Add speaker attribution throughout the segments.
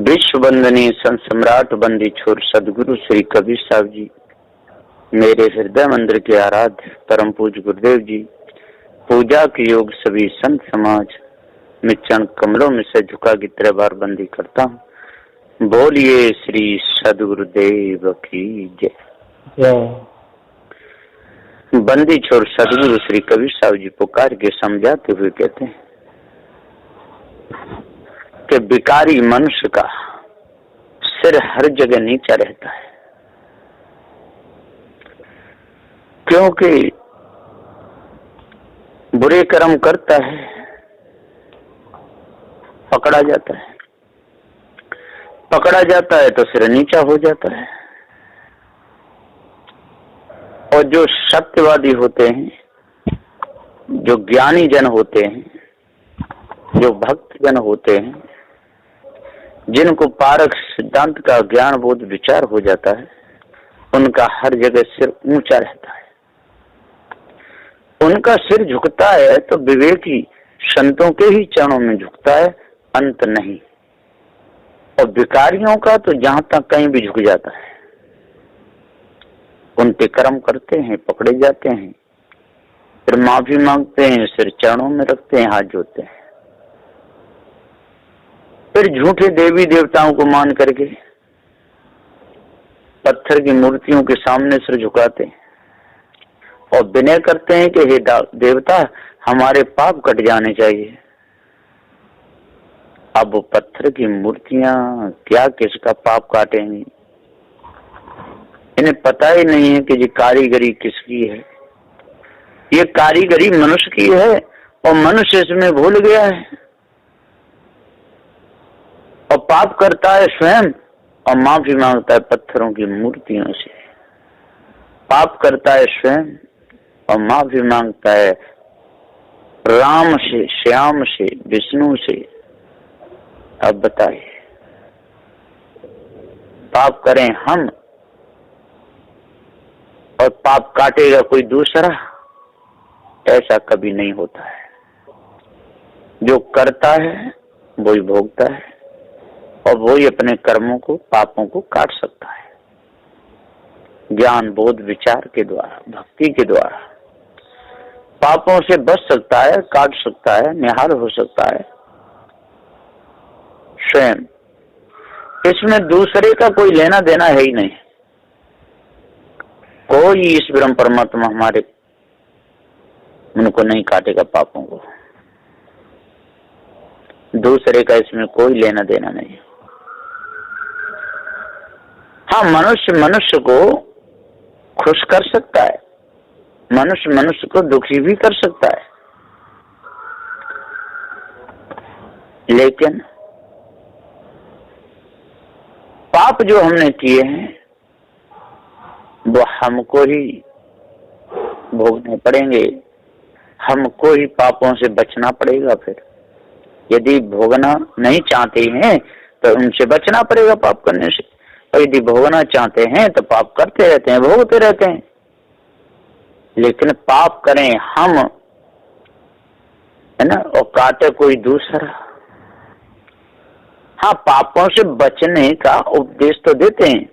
Speaker 1: विश्व वंदनीय संत सम्राट बंदी छोर सदगुरु श्री कबीर साहब जी, मेरे हृदय मंदिर के आराध्य परम पूज्य गुरुदेव जी, पूजा के योग सभी संत समाज में चरण कमलों में से झुका की तरह बार बंदी करता हूँ। बोलिए श्री सदगुरुदेव की जय। बंदी छोर सदगुरु श्री कबीर साहब जी पुकार के समझाते हुए कहते हैं कि भिखारी मनुष्य का सिर हर जगह नीचा रहता है, क्योंकि बुरे कर्म करता है, पकड़ा जाता है तो सिर नीचा हो जाता है। और जो सत्यवादी होते हैं, जो ज्ञानी जन होते हैं, जो भक्त जन होते हैं, जिनको पारख सिद्धांत का ज्ञान बोध विचार हो जाता है, उनका हर जगह सिर ऊंचा रहता है। उनका सिर झुकता है तो विवेकी संतों के ही चरणों में झुकता है, अंत नहीं। और भिखारियों का तो जहां तक कहीं भी झुक जाता है। उन पे कर्म करते हैं, पकड़े जाते हैं, फिर माफी मांगते हैं, सिर चरणों में रखते हैं, हाथ जोड़ते हैं, फिर झूठे देवी देवताओं को मान करके पत्थर की मूर्तियों के सामने सिर झुकाते हैं और विनय करते हैं कि हे देवता, हमारे पाप कट जाने चाहिए। अब वो पत्थर की मूर्तियां क्या किसका पाप काटेंगी? इन्हें पता ही नहीं है कि ये कारीगरी किसकी है। ये कारीगरी मनुष्य की है और मनुष्य इसमें भूल गया है और पाप करता है स्वयं और माफी मांगता है पत्थरों की मूर्तियों से। पाप करता है स्वयं और माफी मांगता है राम से, श्याम से, विष्णु से। अब बताइए, पाप करें हम और पाप काटेगा कोई दूसरा? ऐसा कभी नहीं होता है। जो करता है वही भोगता है और वही अपने कर्मों को, पापों को काट सकता है। ज्ञान बोध विचार के द्वारा, भक्ति के द्वारा पापों से बच सकता है, काट सकता है, निहाल हो सकता है स्वयं। इसमें दूसरे का कोई लेना देना है ही नहीं। कोई इस ब्रह्म परमात्मा हमारे उनको नहीं काटेगा पापों को। दूसरे का इसमें कोई लेना देना नहीं। हाँ, मनुष्य को खुश कर सकता है, मनुष्य को दुखी भी कर सकता है, लेकिन पाप जो हमने किए हैं वो हमको ही भोगने पड़ेंगे। हमको ही पापों से बचना पड़ेगा। फिर यदि भोगना नहीं चाहते हैं तो उनसे बचना पड़ेगा पाप करने से, और यदि भोगना चाहते हैं तो पाप करते रहते हैं, भोगते रहते हैं। लेकिन पाप करें हम, है ना, और काटे कोई दूसरा। हाँ, पापों से बचने का उपदेश तो देते हैं।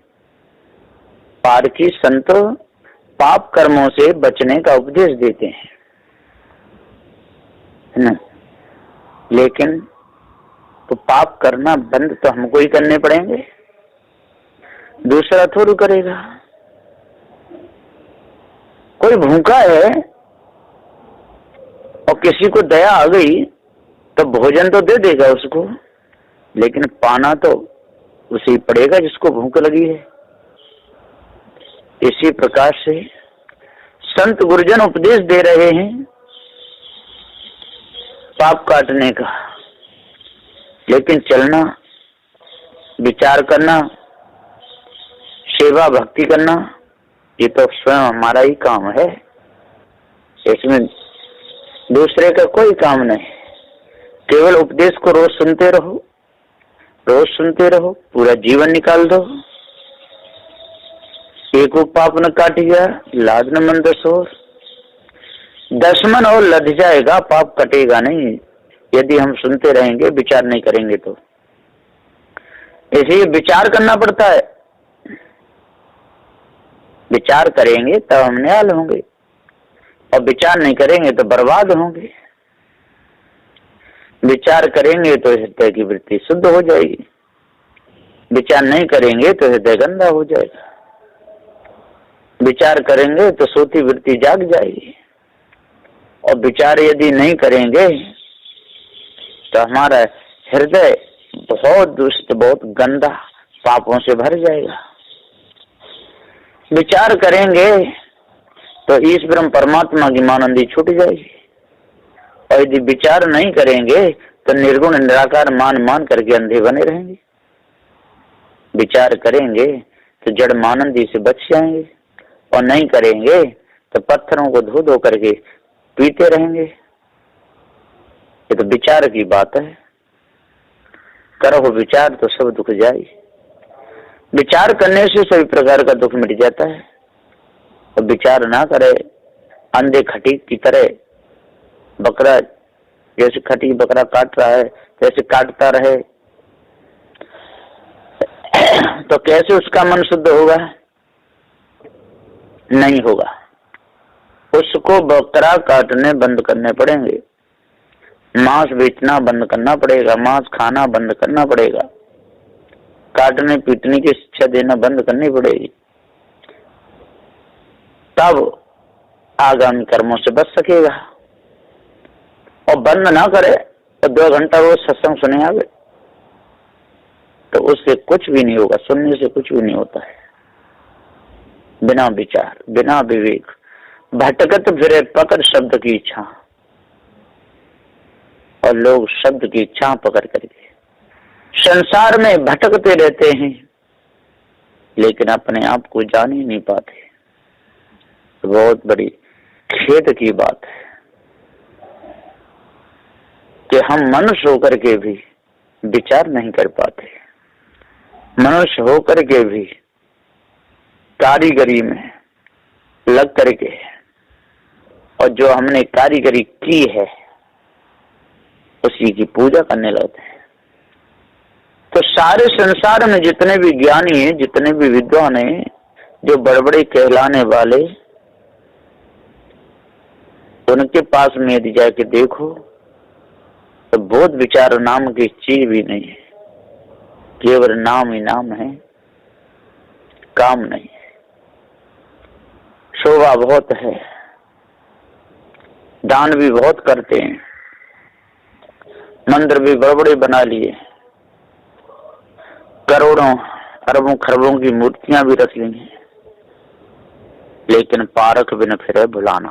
Speaker 1: पारखी संत पाप कर्मों से बचने का उपदेश देते हैं, है ना। लेकिन तो पाप करना बंद तो हमको ही करने पड़ेंगे, दूसरा थोड़ी करेगा। कोई भूखा है और किसी को दया आ गई तो भोजन तो दे देगा उसको, लेकिन पाना तो उसे ही पड़ेगा जिसको भूख लगी है। इसी प्रकार से संत गुरुजन उपदेश दे रहे हैं पाप काटने का, लेकिन चलना, विचार करना, सेवा भक्ति करना, ये तो स्वयं हमारा ही काम है। इसमें दूसरे का कोई काम नहीं। केवल उपदेश को रोज सुनते रहो, पूरा जीवन निकाल दो। एक पाप न काटेगा, लाज न मन दसोर। 10 मन और लद जाएगा, पाप कटेगा नहीं। यदि हम सुनते रहेंगे, विचार नहीं करेंगे तो। इसलिए विचार करना पड़ता है। विचार करेंगे तब हम निहाल होंगे, और विचार नहीं करेंगे तो बर्बाद होंगे। विचार करेंगे तो हृदय की वृत्ति शुद्ध हो जाएगी, विचार नहीं करेंगे तो हृदय गंदा हो जाएगा। विचार करेंगे तो सोती वृत्ति जाग जाएगी, और विचार यदि नहीं करेंगे तो हमारा हृदय बहुत दुष्ट, बहुत गंदा पापों से भर जाएगा। विचार करेंगे तो ईश ब्रह्म परमात्मा की मानंदी छूट जाएगी, और यदि विचार नहीं करेंगे तो निर्गुण निराकार मान मान करके अंधे बने रहेंगे। विचार करेंगे तो जड़ मानंदी से बच जाएंगे, और नहीं करेंगे तो पत्थरों को धो धो करके पीते रहेंगे। ये तो विचार की बात है। करो विचार तो सब दुख जाए। विचार करने से सभी प्रकार का दुख मिट जाता है, और विचार ना करे अंधे खटीक की तरह बकरा, जैसे खटीक बकरा काट रहा है जैसे काटता रहे, तो कैसे उसका मन शुद्ध होगा? नहीं होगा। उसको बकरा काटने बंद करने पड़ेंगे, मांस बेचना बंद करना पड़ेगा, मांस खाना बंद करना पड़ेगा, काटने पीटने की शिक्षा देना बंद करनी पड़ेगी, तब आगामी कर्मों से बच सकेगा। और बंद ना करे तो 2 घंटा रोज सत्संग सुने आगे तो उससे कुछ भी नहीं होगा, सुनने से कुछ भी नहीं होता है। बिना विचार बिना विवेक भटकत फिरे पकड़ शब्द की इच्छा, और लोग शब्द की इच्छा पकड़ करके संसार में भटकते रहते हैं, लेकिन अपने आप को जान ही नहीं पाते। बहुत बड़ी खेद की बात है कि हम मनुष्य होकर के भी विचार नहीं कर पाते, मनुष्य होकर के भी कारीगरी में लग करके, और जो हमने कारीगरी की है उसी की पूजा करने लगते हैं। तो सारे संसार में जितने भी ज्ञानी हैं, जितने भी विद्वान हैं, जो बड़े बड़े कहलाने वाले, उनके पास में यदि जाके देखो तो बोध विचार नाम की चीज भी नहीं है, केवल नाम ही नाम है, काम नहीं है। शोभा बहुत है, दान भी बहुत करते हैं, मंदिर भी बड़े बड़े बना लिए, करोड़ों अरबों खरबों की मूर्तियां भी रख ली हैं, लेकिन पारक बिन फिरे भुलाना।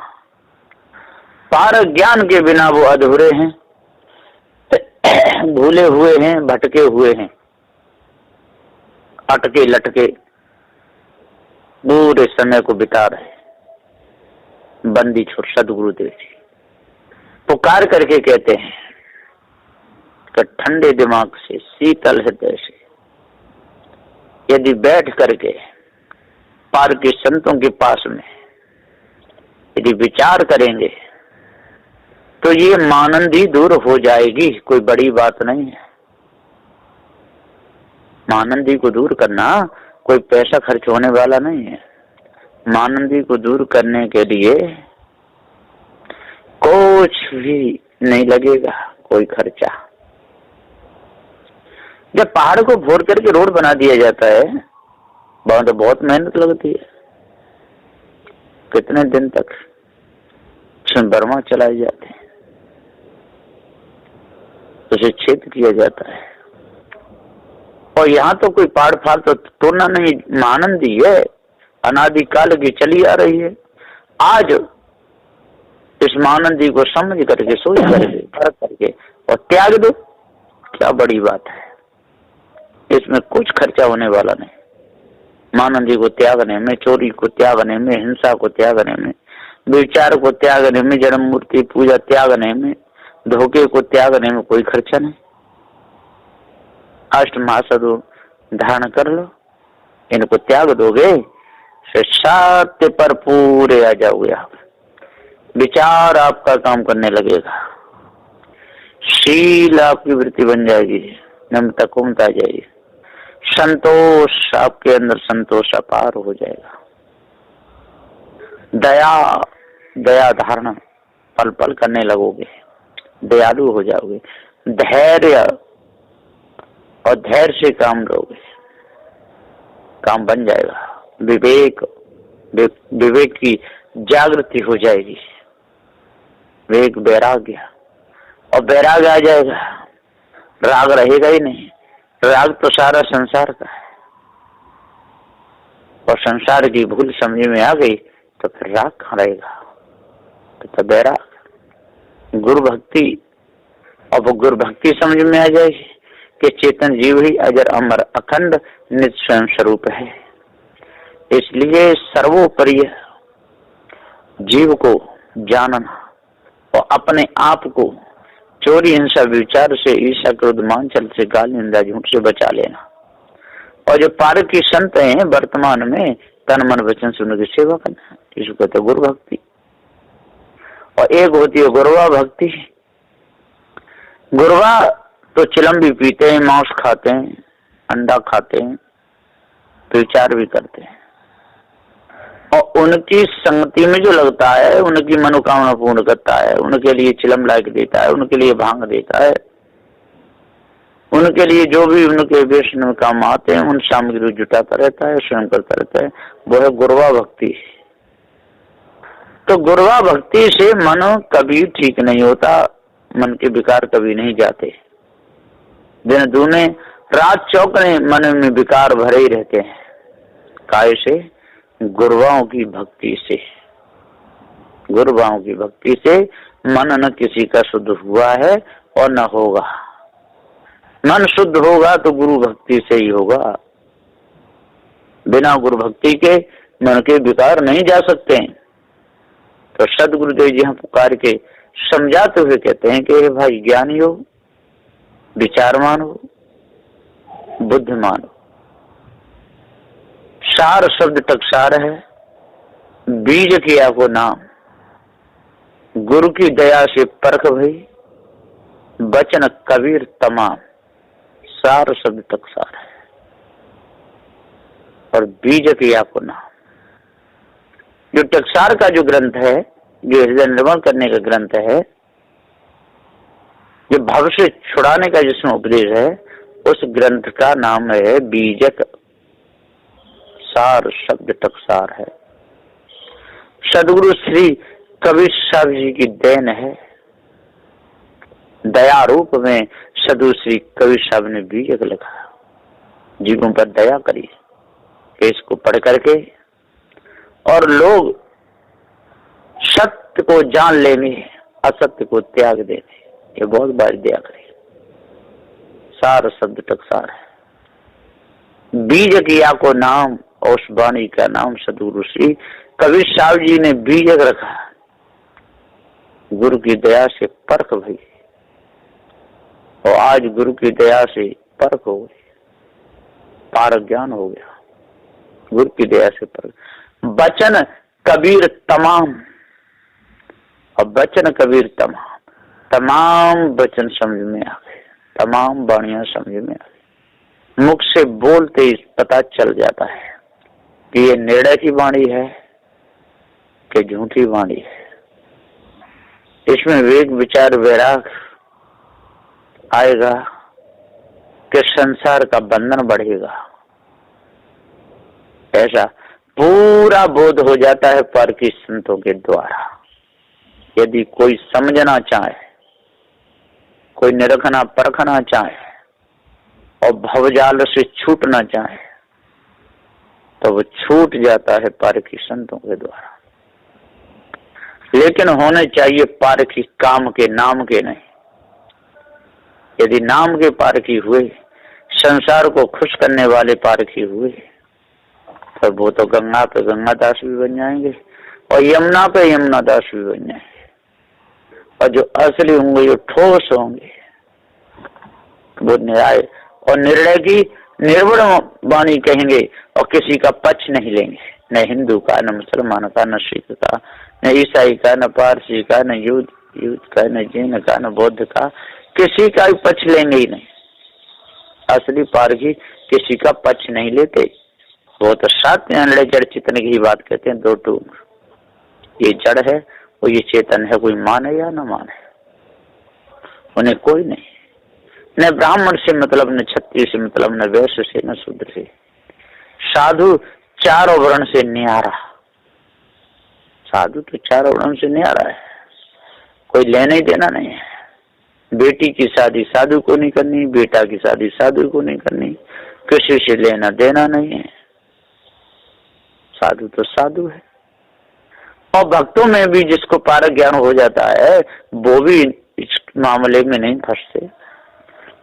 Speaker 1: पारक ज्ञान के बिना वो अधूरे हैं, भूले हुए हैं, भटके हुए हैं, अटके लटके पूरे समय को बिता रहे। बंदी छोड़ सदगुरुदेव जी पुकार करके कहते हैं कि ठंडे दिमाग से, शीतल हृदय से यदि बैठ करके पार के संतों के पास में यदि विचार करेंगे तो ये मानंदी दूर हो जाएगी। कोई बड़ी बात नहीं है। मानंदी को दूर करना कोई पैसा खर्च होने वाला नहीं है। मानंदी को दूर करने के लिए कुछ भी नहीं लगेगा, कोई खर्चा। जब पहाड़ को फोड़ करके रोड बना दिया जाता है, वहां तो बहुत मेहनत लगती है। कितने दिन तक बर्मा चलाए जाते हैं, उसे छेद किया जाता है। और यहाँ तो कोई पहाड़ फाड़ तो तोड़ना नहीं, मानंदी है, अनादिकाल की चली आ रही है। आज इस मानंदी को समझ करके, सोच करके, परख करके और त्याग दो, क्या बड़ी बात है। इसमें कुछ खर्चा होने वाला नहीं। मानंदी को त्यागने में, चोरी को त्यागने में, हिंसा को त्यागने में, विचार को त्यागने में, जन्म मूर्ति पूजा त्यागने में, धोखे को त्यागने में कोई खर्चा नहीं। अष्ट महासदु धारण कर लो, इनको त्याग दोगे, सत्य पर पूरे आ जाओगे आप। विचार आपका काम करने लगेगा, शील आपकी वृत्ति बन जाएगी, नम्रता कोमलता आ जाएगी, संतोष, आपके अंदर संतोष अपार हो जाएगा। दया धारणा पल पल करने लगोगे, दयालु हो जाओगे। धैर्य, और धैर्य से काम लोगे, काम बन जाएगा। विवेक की जागृति हो जाएगी, विवेक वैराग्य, और वैराग्य आ जाएगा, राग रहेगा ही नहीं। राग तो सारा संसार का है, और संसार की भूल समझ में आ गई तो फिर राग कहाँ रहेगा, तो वैराग। गुरु भक्ति, और वो गुरु भक्ति समझ में आ जाएगी कि चेतन जीव ही अजर अमर अखंड नित्य स्वयं स्वरूप है। इसलिए सर्वोपरि जीव को जानना और अपने आप को चोरी हिंसा विचार से, ईर्ष्या क्रोध मानचल से, गाली निंदा झूठ से बचा लेना। और जो पारक की संत हैं वर्तमान में, तन मन वचन से उनकी सेवा करना, इसको कहते गुरु भक्ति। और एक होती है गुरवा भक्ति। गुरवा तो चिलम भी पीते हैं, मांस खाते हैं, अंडा खाते हैं, विचार भी करते हैं, और उनकी संगति में जो लगता है उनकी मनोकामना पूर्ण करता है, उनके लिए चिलम लायक देता है, उनके लिए भांग देता है, उनके लिए जो भी उनके वैष्णव काम आते हैं उन सामग्री जुटाता रहता है, स्वयं करता रहता है, वो है गुरवा भक्ति। तो गुरवा भक्ति से मन कभी ठीक नहीं होता, मन के विकार कभी नहीं जाते। दिन दूने रात चौकने मन में विकार भरे ही रहते हैं। काय से? गुरुवाओं की भक्ति से। गुरुवाओं की भक्ति से मन न किसी का शुद्ध हुआ है और न होगा। मन शुद्ध होगा तो गुरु भक्ति से ही होगा। बिना गुरु भक्ति के मन के विकार नहीं जा सकते हैं। तो सदगुरुदेव जी हम पुकार के समझाते हुए कहते हैं कि भाई ज्ञानी हो, विचारमान हो, बुद्धिमान हो। सार शब्द टकसार है, बीज किया को नाम, गुरु की दया से परख भई, बचन कबीर तमाम। सार शब्द टकसार है और बीज किया को नाम। जो टकसार का जो ग्रंथ है, जो हृदय निर्मल करने का ग्रंथ है, जो भव से छुड़ाने का जिसमें उपदेश है, उस ग्रंथ का नाम है बीजक। सार शब्द टकसार है। सदगुरु श्री कबीर साहब जी की देन है। दया रूप में सदगुरु श्री कबीर साहब ने बीजक लिखा, जीवों पर दया करी कि इसको पढ़ करके और लोग सत्य को जान लेंगे, असत्य को त्याग देंगे। ये बहुत बार दया करी। सार शब्द टकसार है। बीज किया को नाम, और उस वाणी का नाम सदगुरु श्री कबीर साहब जी ने बीजक रखा। गुरु की दया से परख भई, और आज गुरु की दया से परख हो गई, पारक ज्ञान हो गया। गुरु की दया से परख। बचन कबीर तमाम, और बचन कबीर तमाम, तमाम वचन समझ में आ गए, तमाम वाणियां समझ में आ गई। मुख से बोलते ही पता चल जाता है कि ये निर्णय की वाणी है कि झूठी वाणी है। इसमें वेग विचार वैराग आएगा कि संसार का बंधन बढ़ेगा। ऐसा पूरा बोध हो जाता है पर की संतों के द्वारा। यदि कोई समझना चाहे, कोई निरखना परखना चाहे और भवजाल से छूटना चाहे, तो वो छूट जाता है पारखी संतों के द्वारा। लेकिन होने चाहिए पारखी काम के, नाम के नहीं। यदि नाम के पारखी हुए, संसार को खुश करने वाले पारखी हुए, तो वो तो गंगा पे गंगादास भी बन जाएंगे और यमुना पे यमुनादास भी बन जाएंगे। और जो असली होंगे, जो ठोस होंगे, वो न्याय और निर्णय की निर्भर वाणी कहेंगे और किसी का पक्ष नहीं लेंगे। न हिंदू का, न मुसलमान का, न सिख का, न ईसाई का, न पारसी का, न युद्ध का, न जैन का, न बौद्ध का, किसी का भी पक्ष लेंगे ही नहीं। असली पारखी किसी का पक्ष नहीं लेते। वो तो साथ में जड़ चेतन की बात कहते हैं, दो टूक, ये जड़ है और ये चेतन है, कोई माने या न माने, उन्हें कोई नहीं, न ब्राह्मण से मतलब, न क्षत्रिय से मतलब, न वैश्य से, न शूद्र से, साधु चारों वर्ण से न्यारा। साधु तो चारों वर्ण से न्यारा है, कोई लेना ही देना नहीं है। बेटी की शादी साधु को नहीं करनी, बेटा की शादी साधु को नहीं करनी, किसी से लेना देना नहीं है। साधु तो साधु है। और भक्तों में भी जिसको पारक ज्ञान हो जाता है वो भी इस मामले में नहीं फंसते,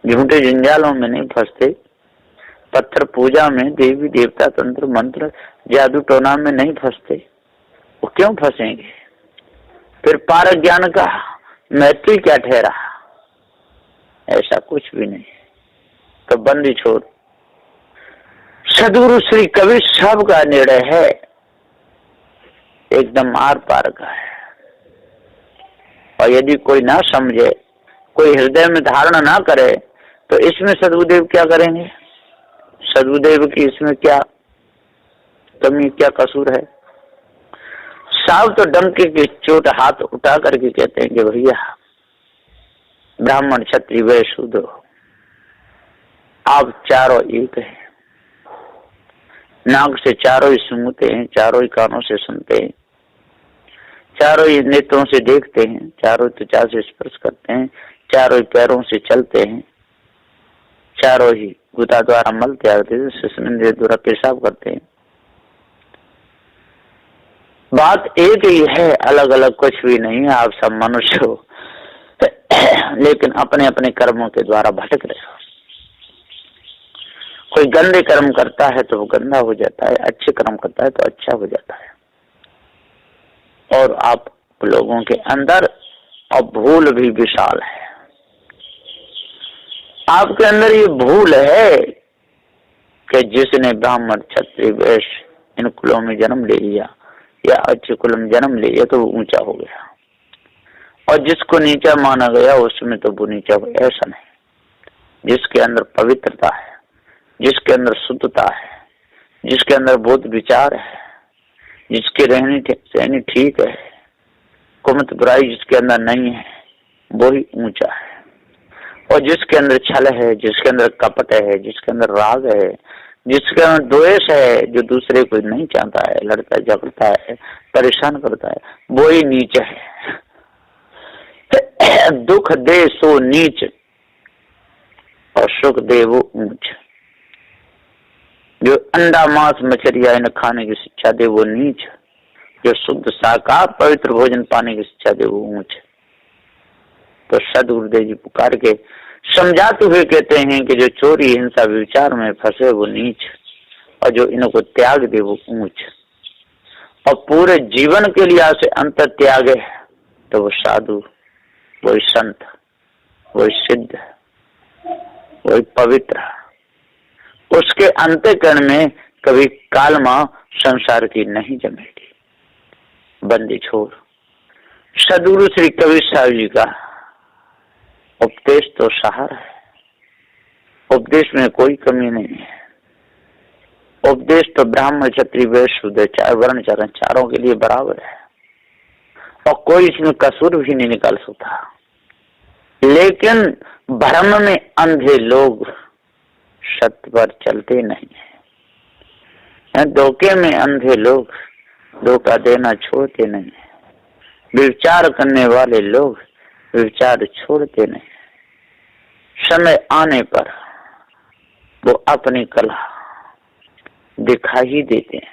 Speaker 1: झूठे जंजालों में नहीं फंसते, पत्थर पूजा में, देवी देवता तंत्र मंत्र जादू टोना में नहीं फंसते। वो क्यों फंसेंगे? फिर पारक ज्ञान का महत्व क्या ठहरा? ऐसा कुछ भी नहीं। तो बंदी छोड़, सदगुरु श्री कबीर साहब का निर्णय है एकदम आर पार का है। और यदि कोई ना समझे, कोई हृदय में धारणा ना करे, तो इसमें सदगुरुदेव क्या करेंगे? सदगुरुदेव की इसमें क्या कमी, क्या कसूर है? साहब तो डंके की चोट हाथ उठा करके कहते हैं कि भैया ब्राह्मण क्षत्रिय वैश्य शूद्र आप चारों एक है। नाक से चारों ही सूंघते हैं, चारों ही कानों से सुनते हैं, चारों ही नेत्रों से देखते हैं, चारों ही त्वचा से स्पर्श करते हैं, चारों ही पैरों से चलते हैं, चारों ही गुदा द्वारा मल त्याग देते, द्वारा पेशाब करते हैं। बात एक ही है, अलग अलग कुछ भी नहीं है। आप सब मनुष्य हो लेकिन अपने अपने कर्मों के द्वारा भटक रहे हो। कोई गंदे कर्म करता है तो वो गंदा हो जाता है, अच्छे कर्म करता है तो अच्छा हो जाता है। और आप लोगों के अंदर और भूल भी विशाल है। आपके अंदर ये भूल है कि जिसने ब्राह्मण क्षत्रिय वैश्य इन कुलों में जन्म ले लिया या अच्छे कुल में जन्म ले लिया तो वो ऊंचा हो गया, और जिसको नीचा माना गया उसमें तो वो नीचा हो। ऐसा नहीं। जिसके अंदर पवित्रता है, जिसके अंदर शुद्धता है, जिसके अंदर बहुत विचार है, जिसके रहनी ठीक है, कुमत बुराई जिसके अंदर नहीं है, वो ही ऊंचा है। और जिसके अंदर छल है, जिसके अंदर कपट है, जिसके अंदर राग है, जिसके अंदर द्वेष है, जो दूसरे को नहीं चाहता है, लड़ता है, झगड़ता है, परेशान करता है, वो ही नीच है। दुख दे सो नीच और सुख दे वो ऊंच। जो अंडा मांस मछलियां इन खाने की शिक्षा दे वो नीच, जो शुद्ध शाकाहार पवित्र भोजन पाने की शिक्षा दे वो ऊंच। तो सदगुरुदेव जी पुकार के समझाते हुए कहते हैं कि जो चोरी हिंसा विचार में फंसे वो नीच, और जो इनको त्याग दे वो ऊंच। और पूरे जीवन के लिए से अंतर त्यागे तो वो साधु, वही संत, वही सिद्ध, वही पवित्र। उसके अंतःकरण में कभी कालमा संसार की नहीं जमेगी। बंदी छोड़, सदगुरु श्री कबीर साहब जी का उपदेश तो सहारा है। उपदेश में कोई कमी नहीं है। उपदेश तो ब्राह्मण क्षत्रिय वैश्य शूद्र चार वर्ण चारों के लिए बराबर है, और कोई इसमें कसूर भी नहीं निकाल सकता। लेकिन भ्रम में अंधे लोग सत्य पर चलते नहीं है। धोखे में अंधे लोग धोखा देना छोड़ते नहीं है। विचार करने वाले लोग विचार छोड़ते नहीं। समय आने पर वो अपनी कला दिखा ही देते हैं।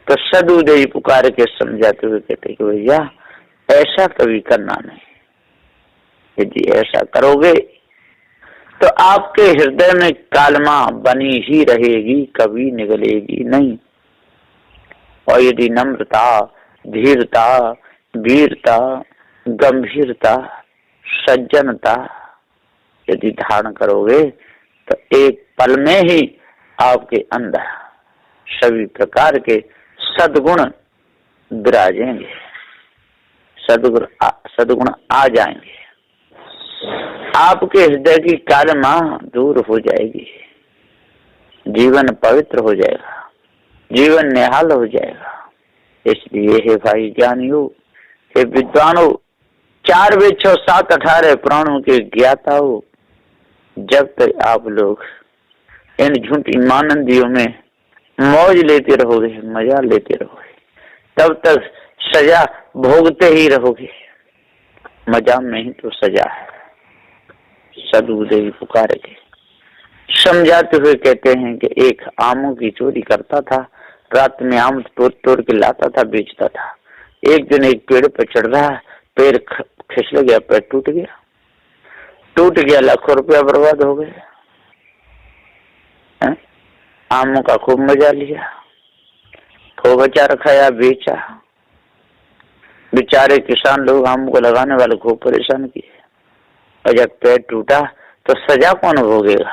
Speaker 1: तो सदगुरुदेव पुकार के समझाते हुए कहते कि भैया ऐसा कभी करना नहीं। यदि ऐसा करोगे तो आपके हृदय में कालमा बनी ही रहेगी, कभी निकलेगी नहीं। और यदि नम्रता, धीरता, वीरता, गंभीरता, सज्जनता यदि धारण करोगे तो एक पल में ही आपके अंदर सभी प्रकार के सद्गुण विराजेंगे, सद्गुण आ जाएंगे। आपके हृदय की कालमा दूर हो जाएगी। जीवन पवित्र हो जाएगा, जीवन निहाल हो जाएगा। इसलिए हे भाई ज्ञानियों, हे विद्वानों, 4 वेद 6 7 18 पुराणों के ज्ञाता हो, जब तक आप लोग इन झूठी मानंदियों में मौज लेते रहोगे, मजा लेते रहोगे, तब तक सजा भोगते ही रहोगे। मजा में ही तो सजा है। सदगुरुदेव पुकारेंगे, समझाते हुए कहते हैं कि एक आमों की चोरी करता था, रात में आम तोड़ के लाता था, बेचता था। एक दिन एक पेड़ पर चढ़ रहा, पैर फिसल गया, पैर टूट गया, लाखों रुपया बर्बाद हो गए। आमों का खूब मजा लिया, खूब अचार खाया, बेचा। बेचारे किसान लोग आम को लगाने वाले खूब परेशान किए, और जब पैर टूटा तो सजा कौन भोगेगा?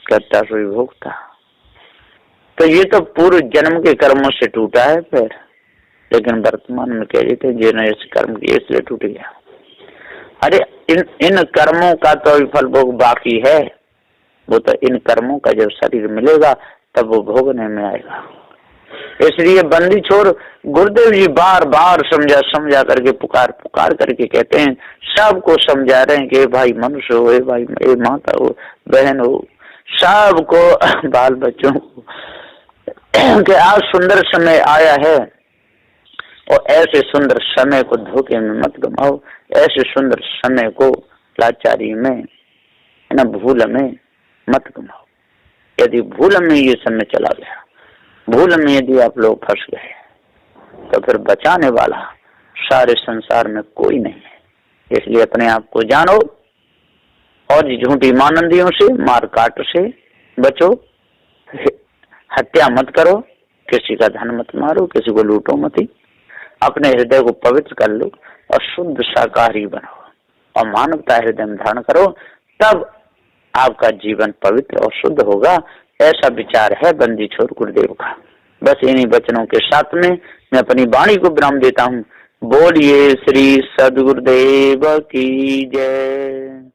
Speaker 1: करता कोई भोगता। तो ये तो पूर्व जन्म के कर्मों से टूटा है पैर, लेकिन वर्तमान में कह देते जिन्होंने ऐसे कर्म किए इसलिए टूट गया। अरे इन कर्मों का तो अभी फल भोग बाकी है, वो तो इन कर्मों का जब शरीर मिलेगा तब वो भोगने में आएगा। इसलिए बंदी छोड़ गुरुदेव जी बार बार समझा करके पुकार करके कहते हैं, सबको समझा रहे हैं कि भाई मनुष्य हो, भाई माता हो, बहन हो, सबको, बाल बच्चों को, कि आज सुंदर समय आया है और ऐसे सुंदर समय को धोखे में मत गमाओ। ऐसे सुंदर समय को लाचारी में, न भूल में मत गमाओ। यदि भूल में ये समय चला गया, भूल में यदि आप लोग फंस गए, तो फिर बचाने वाला सारे संसार में कोई नहीं है। इसलिए अपने आप को जानो और झूठी मानंदियों से, मार काट से बचो, हत्या मत करो, किसी का धन मत मारो, किसी को लूटो मत। अपने हृदय को पवित्र कर लो और शुद्ध शाकाहारी बनो और मानवता हृदय में धारण करो, तब आपका जीवन पवित्र और शुद्ध होगा। ऐसा विचार है बंदी छोड़ गुरुदेव का। बस इन्हीं वचनों के साथ में मैं अपनी वाणी को विराम देता हूँ। बोलिए श्री सद्गुरुदेव की जय।